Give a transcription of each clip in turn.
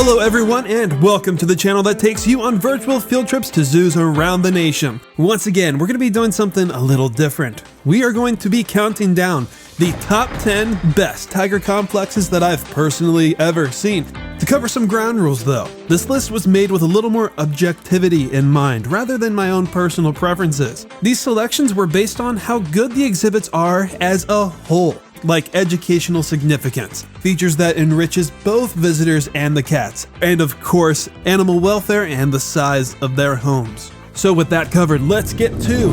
Hello everyone, and welcome to the channel that takes you on virtual field trips to zoos around the nation. Once again, we're going to be doing something a little different. We are going to be counting down the top 10 best tiger complexes that I've personally ever seen. To cover some ground rules though, this list was made with a little more objectivity in mind rather than my own personal preferences. These selections were based on how good the exhibits are as a whole, like educational significance, features that enriches both visitors and the cats, and of course, animal welfare and the size of their homes. So with that covered, let's get to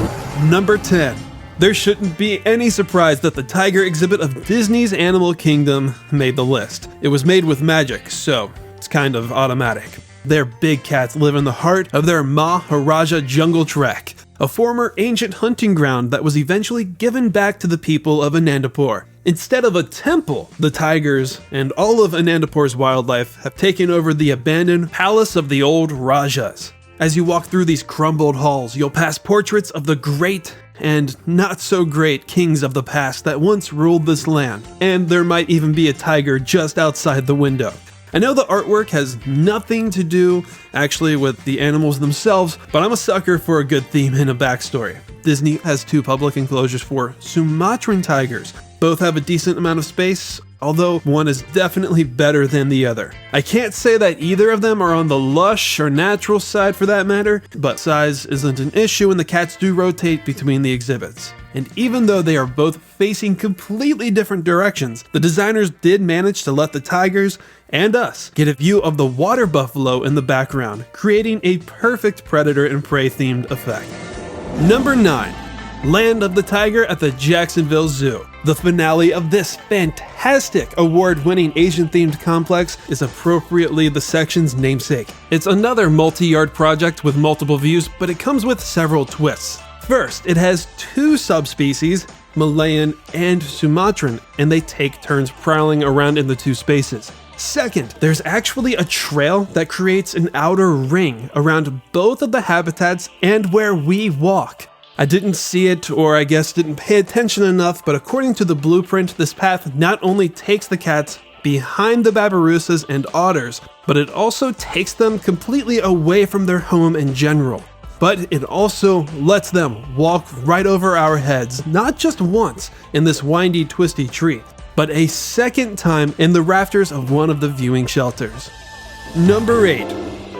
number 10. There shouldn't be any surprise that the tiger exhibit of Disney's Animal Kingdom made the list. It was made with magic, so it's kind of automatic. Their big cats live in the heart of their Maharaja Jungle Trek, a former ancient hunting ground that was eventually given back to the people of Anandapur. Instead of a temple, the tigers and all of Anandapur's wildlife have taken over the abandoned palace of the old Rajas. As you walk through these crumbled halls, you'll pass portraits of the great and not so great kings of the past that once ruled this land, and there might even be a tiger just outside the window. I know the artwork has nothing to do actually with the animals themselves, but I'm a sucker for a good theme and a backstory. Disney has 2 public enclosures for Sumatran tigers. Both have a decent amount of space, although one is definitely better than the other. I can't say that either of them are on the lush or natural side for that matter, but size isn't an issue and the cats do rotate between the exhibits. And even though they are both facing completely different directions, the designers did manage to let the tigers and us get a view of the water buffalo in the background, creating a perfect predator and prey themed effect. Number 9. Land of the Tiger at the Jacksonville Zoo. The finale of this fantastic award-winning Asian-themed complex is appropriately the section's namesake. It's another multi-yard project with multiple views, but it comes with several twists. First, it has 2 subspecies, Malayan and Sumatran, and they take turns prowling around in the 2 spaces. Second, there's actually a trail that creates an outer ring around both of the habitats and where we walk. I didn't see it, or I guess didn't pay attention enough, but according to the blueprint, this path not only takes the cats behind the babirussas and otters, but it also takes them completely away from their home in general. But it also lets them walk right over our heads, not just once in this windy, twisty tree, but a second time in the rafters of one of the viewing shelters. Number 8.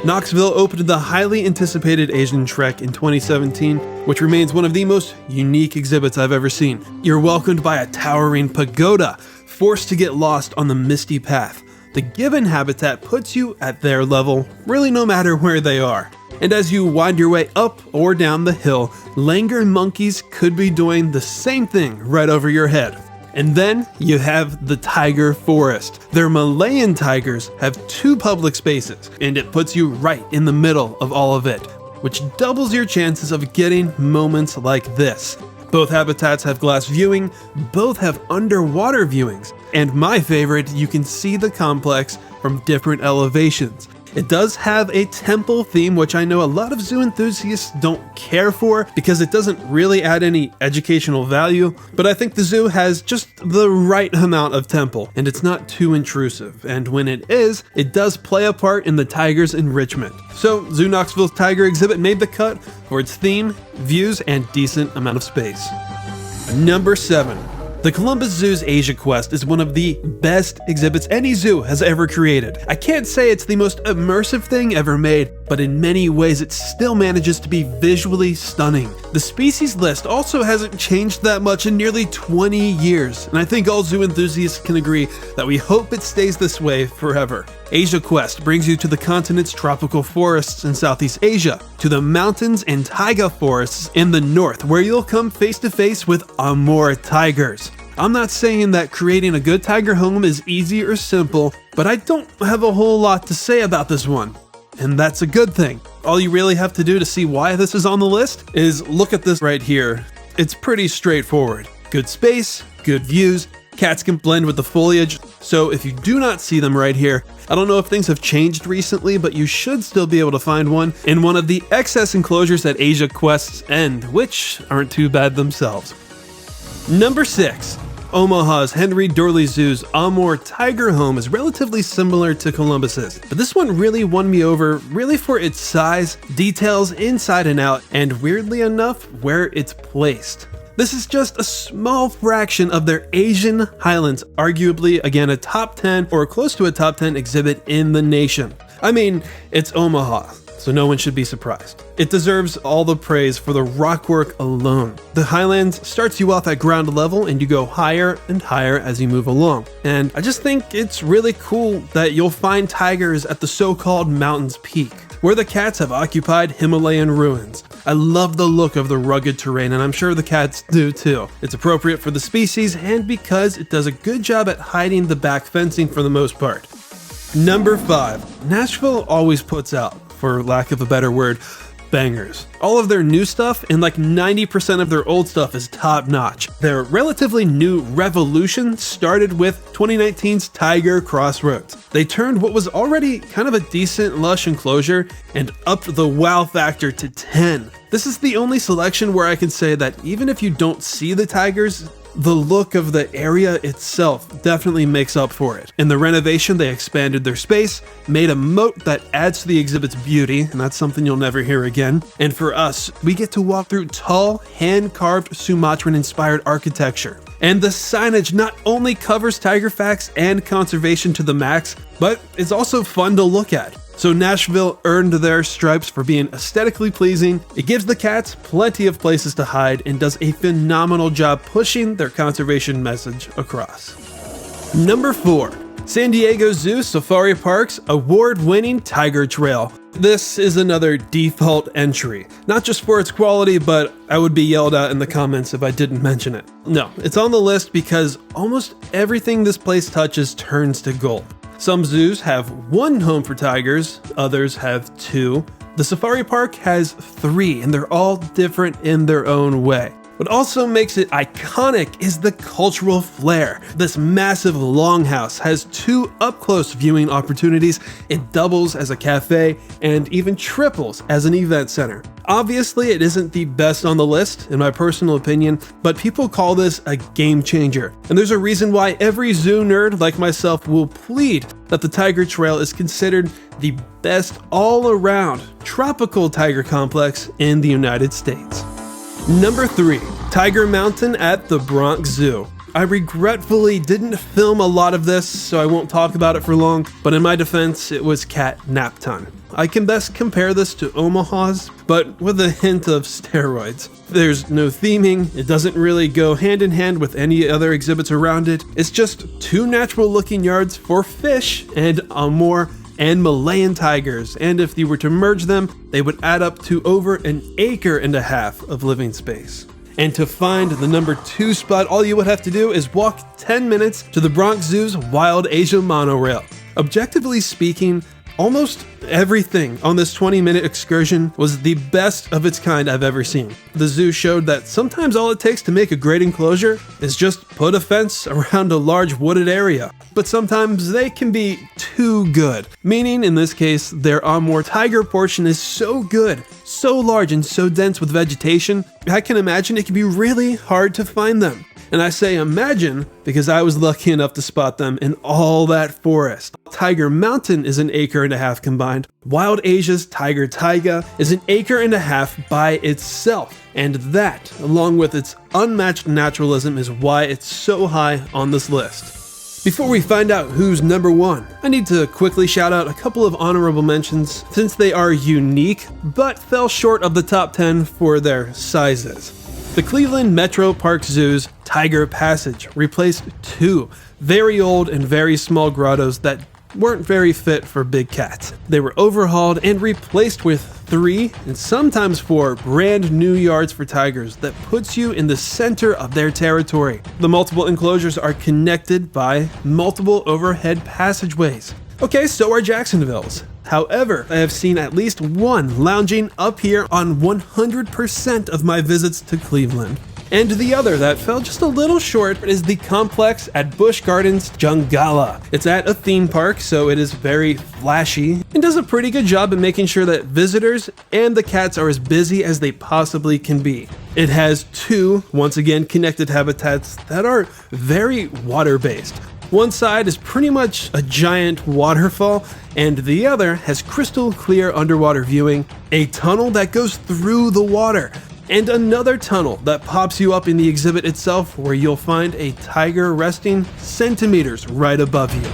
Knoxville opened the highly anticipated Asian Trek in 2017, which remains one of the most unique exhibits I've ever seen. You're welcomed by a towering pagoda, forced to get lost on the misty path. The given habitat puts you at their level, really no matter where they are. And as you wind your way up or down the hill, langur monkeys could be doing the same thing right over your head. And then you have the tiger forest. Their Malayan tigers have 2 public spaces, and it puts you right in the middle of all of it, which doubles your chances of getting moments like this. Both habitats have glass viewing, both have underwater viewings, and my favorite, you can see the complex from different elevations. It does have a temple theme, which I know a lot of zoo enthusiasts don't care for because it doesn't really add any educational value, but I think the zoo has just the right amount of temple, and it's not too intrusive, and when it is, it does play a part in the tiger's enrichment. So Zoo Knoxville's tiger exhibit made the cut for its theme, views, and decent amount of space. Number 7. The Columbus Zoo's Asia Quest is one of the best exhibits any zoo has ever created. I can't say it's the most immersive thing ever made, but in many ways it still manages to be visually stunning. The species list also hasn't changed that much in nearly 20 years, and I think all zoo enthusiasts can agree that we hope it stays this way forever. Asia Quest brings you to the continent's tropical forests in Southeast Asia, to the mountains and taiga forests in the north, where you'll come face to face with Amur tigers. I'm not saying that creating a good tiger home is easy or simple, but I don't have a whole lot to say about this one. And that's a good thing. All you really have to do to see why this is on the list is look at this right here. It's pretty straightforward. Good space, good views, cats can blend with the foliage, so if you do not see them right here, I don't know if things have changed recently, but you should still be able to find one in one of the excess enclosures at Asia Quest's end, which aren't too bad themselves. Number 6. Omaha's Henry Doorly Zoo's Amur Tiger Home is relatively similar to Columbus's, but this one really won me over really for its size, details inside and out, and weirdly enough, where it's placed. This is just a small fraction of their Asian Highlands, arguably, again, a top 10 or close to a top 10 exhibit in the nation. I mean, it's Omaha, so no one should be surprised. It deserves all the praise for the rockwork alone. The Highlands starts you off at ground level and you go higher and higher as you move along. And I just think it's really cool that you'll find tigers at the so-called mountain's peak, where the cats have occupied Himalayan ruins. I love the look of the rugged terrain, and I'm sure the cats do too. It's appropriate for the species and because it does a good job at hiding the back fencing for the most part. Number 5. Nashville always puts out, for lack of a better word, bangers. All of their new stuff and like 90% of their old stuff is top notch. Their relatively new revolution started with 2019's Tiger Crossroads. They turned what was already kind of a decent lush enclosure and upped the wow factor to 10. This is the only selection where I can say that even if you don't see the tigers, the look of the area itself definitely makes up for it. In the renovation, they expanded their space, made a moat that adds to the exhibit's beauty, and that's something you'll never hear again. And for us, we get to walk through tall, hand-carved Sumatran-inspired architecture. And the signage not only covers tiger facts and conservation to the max, but it's also fun to look at. So Nashville earned their stripes for being aesthetically pleasing. It gives the cats plenty of places to hide and does a phenomenal job pushing their conservation message across. Number 4. San Diego Zoo Safari Park's award-winning Tiger Trail. This is another default entry, not just for its quality, but I would be yelled at in the comments if I didn't mention it. No, it's on the list because almost everything this place touches turns to gold. Some zoos have one home for tigers, others have 2. The safari park has 3, and they're all different in their own way. What also makes it iconic is the cultural flair. This massive longhouse has 2 up-close viewing opportunities, it doubles as a cafe, and even triples as an event center. Obviously, it isn't the best on the list, in my personal opinion, but people call this a game changer. And there's a reason why every zoo nerd like myself will plead that the Tiger Trail is considered the best all-around tropical tiger complex in the United States. Number 3. Tiger Mountain at the Bronx Zoo. I regretfully didn't film a lot of this, so I won't talk about it for long, but in my defense, it was cat nap time. I can best compare this to Omaha's, but with a hint of steroids. There's no theming, it doesn't really go hand in hand with any other exhibits around it. It's just 2 natural looking yards for fish and Amur and Malayan tigers, and if you were to merge them, they would add up to over 1.5 acres of living space. And to find the number 2 spot, all you would have to do is walk 10 minutes to the Bronx Zoo's Wild Asia monorail. Objectively speaking, almost everything on this 20-minute excursion was the best of its kind I've ever seen. The zoo showed that sometimes all it takes to make a great enclosure is just put a fence around a large wooded area. But sometimes they can be too good. Meaning, in this case, their Amur tiger portion is so good, so large and so dense with vegetation, I can imagine it can be really hard to find them. And I say imagine because I was lucky enough to spot them in all that forest. Tiger Mountain is 1.5 acres combined. Wild Asia's Tiger Taiga is 1.5 acres by itself. And that, along with its unmatched naturalism, is why it's so high on this list. Before we find out who's number 1, I need to quickly shout out a couple of honorable mentions since they are unique, but fell short of the top 10 for their sizes. The Cleveland Metro Park Zoo's Tiger Passage replaced 2 very old and very small grottos that weren't very fit for big cats. They were overhauled and replaced with 3 and sometimes 4 brand new yards for tigers that puts you in the center of their territory. The multiple enclosures are connected by multiple overhead passageways. Okay, so are Jacksonville's. However, I have seen at least one lounging up here on 100% of my visits to Cleveland. And the other that fell just a little short is the complex at Busch Gardens Jungala. It's at a theme park, so it is very flashy and does a pretty good job at making sure that visitors and the cats are as busy as they possibly can be. It has two, once again, connected habitats that are very water-based. One side is pretty much a giant waterfall, and the other has crystal clear underwater viewing, a tunnel that goes through the water, and another tunnel that pops you up in the exhibit itself where you'll find a tiger resting centimeters right above you.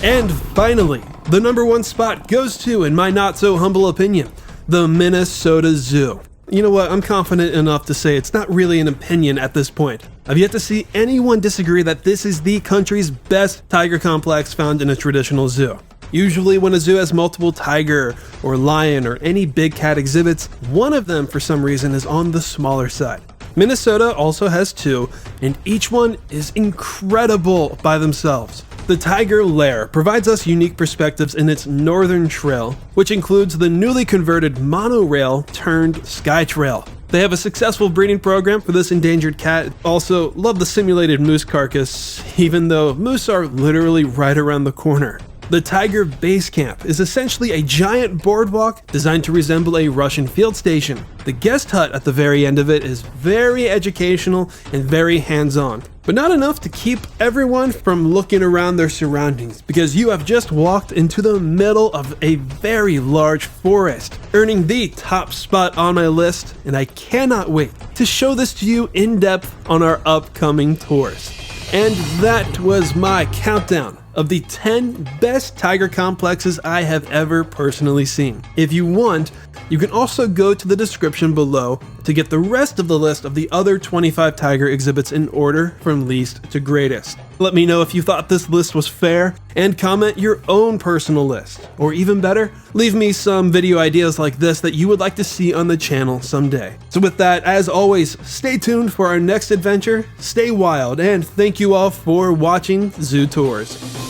And finally, the number one spot goes to, in my not so humble opinion, the Minnesota Zoo. You know what, I'm confident enough to say it's not really an opinion at this point. I've yet to see anyone disagree that this is the country's best tiger complex found in a traditional zoo. Usually when a zoo has multiple tiger or lion or any big cat exhibits, one of them for some reason is on the smaller side. Minnesota also has two, and each one is incredible by themselves. The Tiger Lair provides us unique perspectives in its northern trail, which includes the newly converted monorail turned SkyTrail. They have a successful breeding program for this endangered cat. Also, love the simulated moose carcass, even though moose are literally right around the corner. The Tiger Base Camp is essentially a giant boardwalk designed to resemble a Russian field station. The guest hut at the very end of it is very educational and very hands-on, but not enough to keep everyone from looking around their surroundings, because you have just walked into the middle of a very large forest, earning the top spot on my list, and I cannot wait to show this to you in depth on our upcoming tours. And that was my countdown of the 10 best tiger complexes I have ever personally seen. If you want, you can also go to the description below to get the rest of the list of the other 25 tiger exhibits in order from least to greatest. Let me know if you thought this list was fair, and comment your own personal list. Or even better, leave me some video ideas like this that you would like to see on the channel someday. So with that, as always, stay tuned for our next adventure, stay wild, and thank you all for watching Zoo Tours.